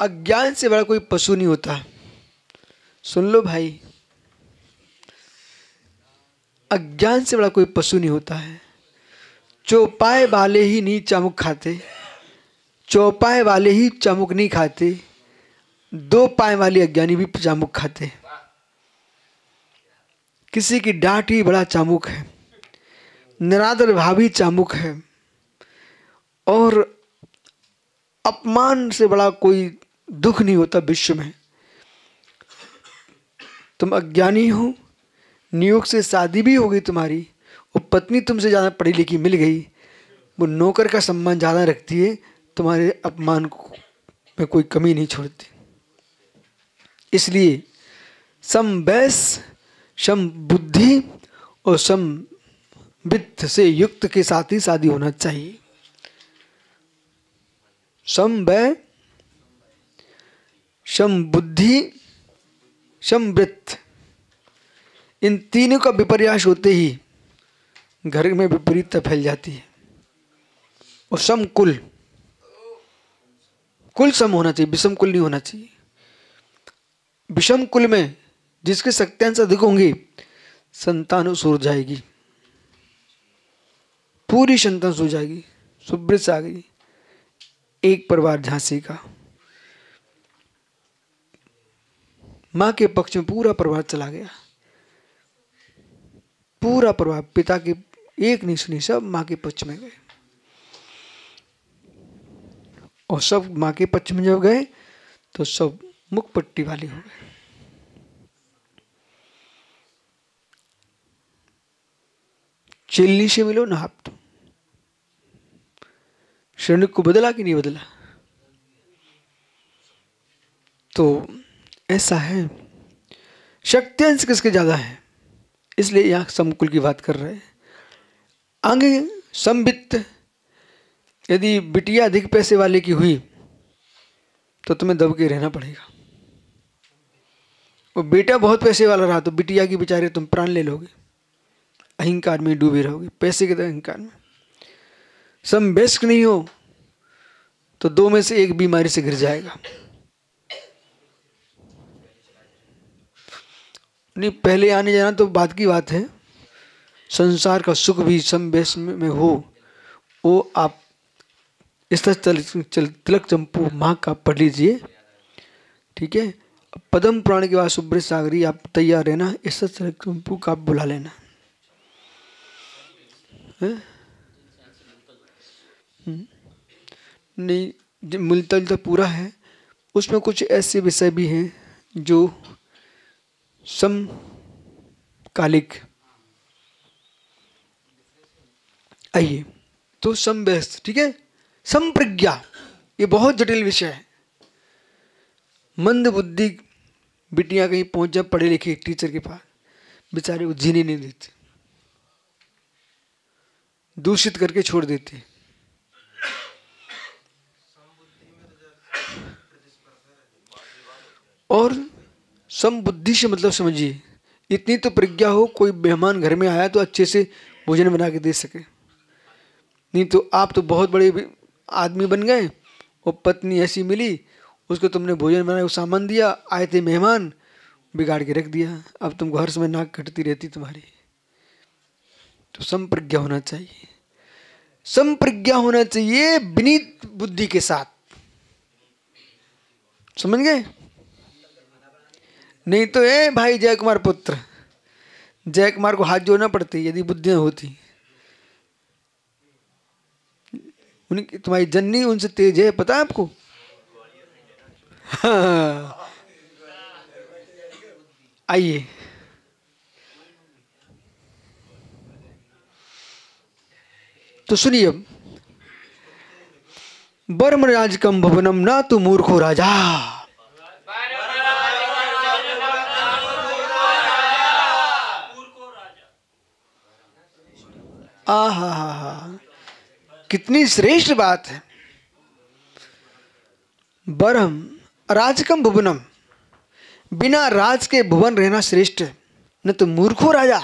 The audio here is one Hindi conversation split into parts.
अज्ञान से बड़ा कोई पशु नहीं होता। सुन लो भाई, अज्ञान से बड़ा कोई पशु नहीं होता है। चौपाए वाले ही नहीं चामुक खाते, चौपाए वाले ही चामुक नहीं खाते, दो पाए वाले अज्ञानी भी चामुक खाते। किसी की डांट ही बड़ा चामुक है, निरादर भावी चामुक है, और अपमान से बड़ा कोई दुख नहीं होता विश्व में। तुम अज्ञानी हो, नियोग से शादी भी हो गई तुम्हारी, वो पत्नी तुमसे ज़्यादा पढ़ी लिखी मिल गई, वो नौकर का सम्मान ज़्यादा रखती है, तुम्हारे अपमान में कोई कमी नहीं छोड़ती। इसलिए सम वैस, सम बुद्धि और सम वित्त से युक्त के साथ ही शादी होना चाहिए। सम वै, सम बुद्धि, सम वित्त, इन तीनों का विपर्यास होते ही घर में विपरीतता फैल जाती है। और सम कुल, कुल सम होना चाहिए, विषम कुल नहीं होना चाहिए। विषम कुल में जिसके शक्तियां अधिक होंगी, संतान सो जाएगी, पूरी संतान सो जाएगी। सुवृत आ गई, एक परिवार झांसी का, मां के पक्ष में पूरा परिवार चला गया, पूरा परिवार, पिता की एक नहीं सुनी, सब मां के पक्ष में गए। और सब मां के पक्ष में जब गए तो सब मुख पट्टी वाले हो गए। चिल्ली से मिलो ना आप, तो श्रेणी को बदला कि नहीं बदला? तो ऐसा है, शक्तियांश किसके ज्यादा है, इसलिए यहां समकुल की बात कर रहे हैं। आगे समवित्त, यदि बिटिया अधिक पैसे वाले की हुई तो तुम्हें दब के रहना पड़ेगा। और बेटा बहुत पैसे वाला रहा तो बिटिया की बेचारे तुम प्राण ले लोगे, अहंकार में डूबे रहोगे, पैसे के अहंकार में। समवयस्क नहीं हो तो दो में से एक बीमारी से गिर जाएगा। नहीं, पहले आने जाना तो बात की बात है, संसार का सुख भी समवयस्क में हो, वो आप इस तरह तिलक चंपू माँ का पढ़ लीजिए, ठीक है। पद्म पुराण के बाद सुब्रत सागरी आप तैयार रहना, इस तरह तिलक चंपू का आप बुला लेना है? नहीं, मिलता जुलता पूरा है, उसमें कुछ ऐसे विषय भी हैं जो समकालिक। आइए, तो समवयस्क, ठीक है। संप्रज्ञा, ये बहुत जटिल विषय है। मंद बुद्धि बिटियां कहीं पहुंच जाए पढ़े लिखे टीचर के पास, बेचारे को जीने नहीं देते, दूषित करके छोड़ देते। और समबुद्धि से मतलब समझिए, इतनी तो प्रज्ञा हो, कोई मेहमान घर में आया तो अच्छे से भोजन बना के दे सके। नहीं तो आप तो बहुत बड़े आदमी बन गए, वो पत्नी ऐसी मिली, उसको तुमने भोजन बनाया, सामान दिया, आए थे मेहमान, बिगाड़ के रख दिया, अब तुम घर में नाक कटती रहती तुम्हारी। तो संप्रज्ञा होना चाहिए, संप्रज्ञा होना चाहिए विनीत बुद्धि के साथ, समझ गए? नहीं तो ए भाई जय कुमार पुत्र, जय कुमार को हाथ जोड़ना पड़ती यदि बुद्धियां होती। उनकी तुम्हारी जननी उनसे तेज है, पता है आपको? हाँ। आइए, तो सुनिए, बर्म राजकम भवनम ना तु मूर्खो राजा। आहा, कितनी श्रेष्ठ बात है। बरम राजकम भुवनम, बिना राज के भुवन रहना श्रेष्ठ है, न तो मूर्खो राजा।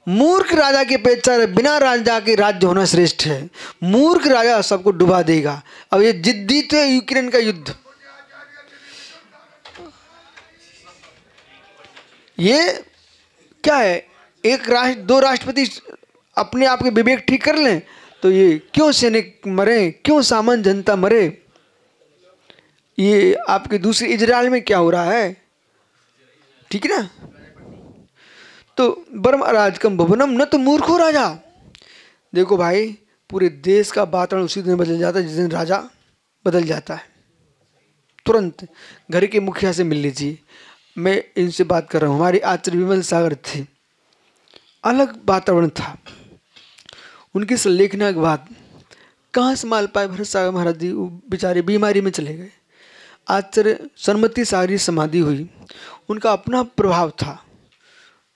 मूर्ख राजा की अपेक्षा बिना राजा के राज्य होना श्रेष्ठ है। मूर्ख राजा सबको डुबा देगा। अब ये जिद्दी तो यूक्रेन का युद्ध, ये क्या है? एक राष्ट्र, दो राष्ट्रपति अपने आप के विवेक ठीक कर लें तो ये क्यों सैनिक मरे, क्यों सामान्य जनता मरे? ये आपके दूसरे इजराइल में क्या हो रहा है? ठीक है ना? तो बर्म अराजकम भुवनम न तो मूर्खो राजा। देखो भाई, पूरे देश का वातावरण उसी दिन बदल जाता है जिस दिन राजा बदल जाता है। तुरंत घर के मुखिया से मिल लीजिए, मैं इनसे बात कर रहा हूँ। हमारे आचार्य विमल सागर थे, अलग वातावरण था। उनकी संलेखना के बाद कहाँ संभाल पाए भरत सागर महाराज जी, वो बेचारे बीमारी में चले गए। आचार्य सरमती सागरी समाधि हुई, उनका अपना प्रभाव था।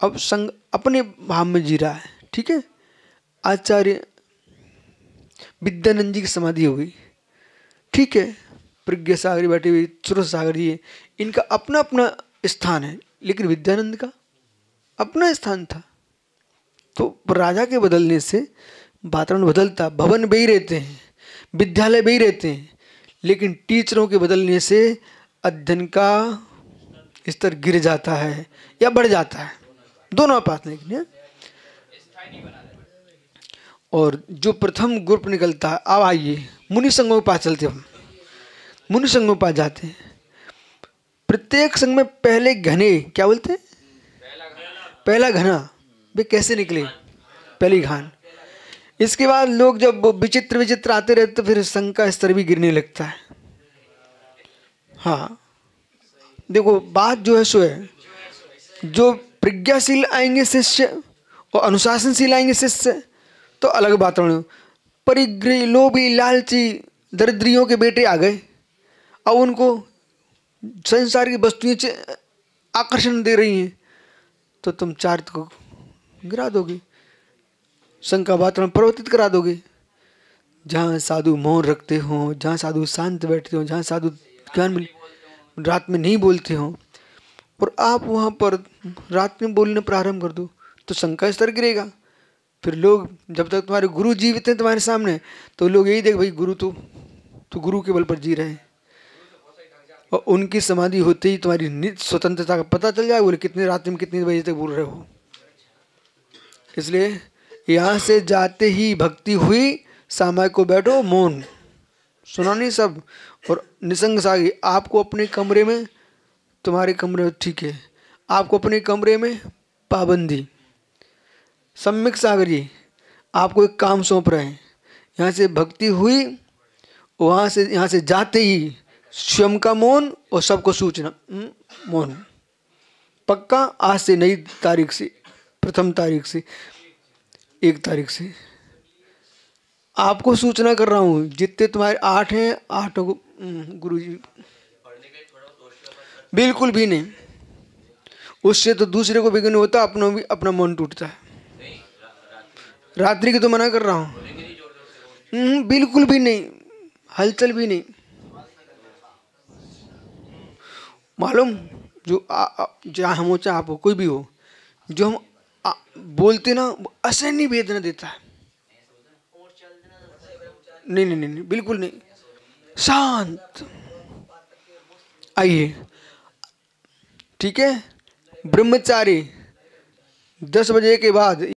अब संग अपने भाव में जी रहा है, ठीक है। आचार्य विद्यानंद जी की समाधि हो गई, ठीक है। प्रज्ञा सागरी बैठी हुई, सुरत सागर जी, इनका अपना अपना स्थान है, लेकिन विद्यानंद का अपना स्थान था। तो राजा के बदलने से वातावरण बदलता, भवन भी रहते हैं, विद्यालय भी रहते हैं, लेकिन टीचरों के बदलने से अध्ययन का स्तर गिर जाता है या बढ़ जाता है, दोनों बात नहीं। और जो प्रथम ग्रुप निकलता है, अब आइए मुनि संघों के पास चलते हम। मुनि संघों के पास जाते हैं। प्रत्येक संघ में पहले घने, क्या बोलते हैं, पहला घना, वे कैसे निकले, पहली घान। इसके बाद लोग जब विचित्र विचित्र आते रहते तो फिर संघ का स्तर भी गिरने लगता है। हाँ देखो, बात जो है सो है, जो प्रज्ञाशील आएंगे शिष्य और अनुशासनशील आएंगे शिष्य तो अलग वातावरण। परिग्रही, लोभी, लालची, दरिद्रियों के बेटे आ गए, अब उनको संसार की वस्तुएं आकर्षण दे रही हैं, तो तुम चारित्र को गिरा दोगे, संघ का वातावरण परिवर्तित करा दोगे। जहाँ साधु मौन रखते हो, जहाँ साधु शांत बैठते हो, जहाँ साधु ज्ञान मिल रात में नहीं बोलते हो, और आप वहाँ पर रात में बोलने प्रारंभ कर दो तो संघ का स्तर गिरेगा। फिर लोग, जब तक तुम्हारे गुरु जीवित हैं तुम्हारे सामने, तो लोग यही देख, भाई गुरु तो गुरु के बल पर जी रहे हैं। और उनकी समाधि होते ही तुम्हारी नित्य स्वतंत्रता का पता चल जाएगा, बोले कितने रात में कितने बजे तक बोल रहे हो। इसलिए यहाँ से जाते ही भक्ति हुई, सामाय को बैठो मौन, सुना नहीं सब, और निसंग सागी। आपको अपने कमरे में, तुम्हारे कमरे में ठीक है, आपको अपने कमरे में पाबंदी। सम्यक सागर जी आपको एक काम सौंप रहे हैं, यहाँ से भक्ति हुई, वहाँ से यहाँ से जाते ही स्वयं का मौन और सबको सूचना, मौन पक्का। आज से नई तारीख से, प्रथम तारीख से, 1 तारीख से आपको सूचना कर रहा हूँ, जितने तुम्हारे 8 हैं, 8 को गुरु जी बिल्कुल भी नहीं। उससे तो दूसरे को विघ्न होता, अपना भी अपना मन टूटता है। रात्रि की तो मना कर रहा हूँ, बिल्कुल भी नहीं, हलचल भी नहीं। मालूम, जो जहाँ हम हो चाहे आप हो, कोई भी हो, जो हम बोलते ना, असहनीय वेदना देता है। नहीं नहीं नहीं, बिल्कुल नहीं, शांत। आइए, ठीक है। ब्रह्मचारी 10 बजे के बाद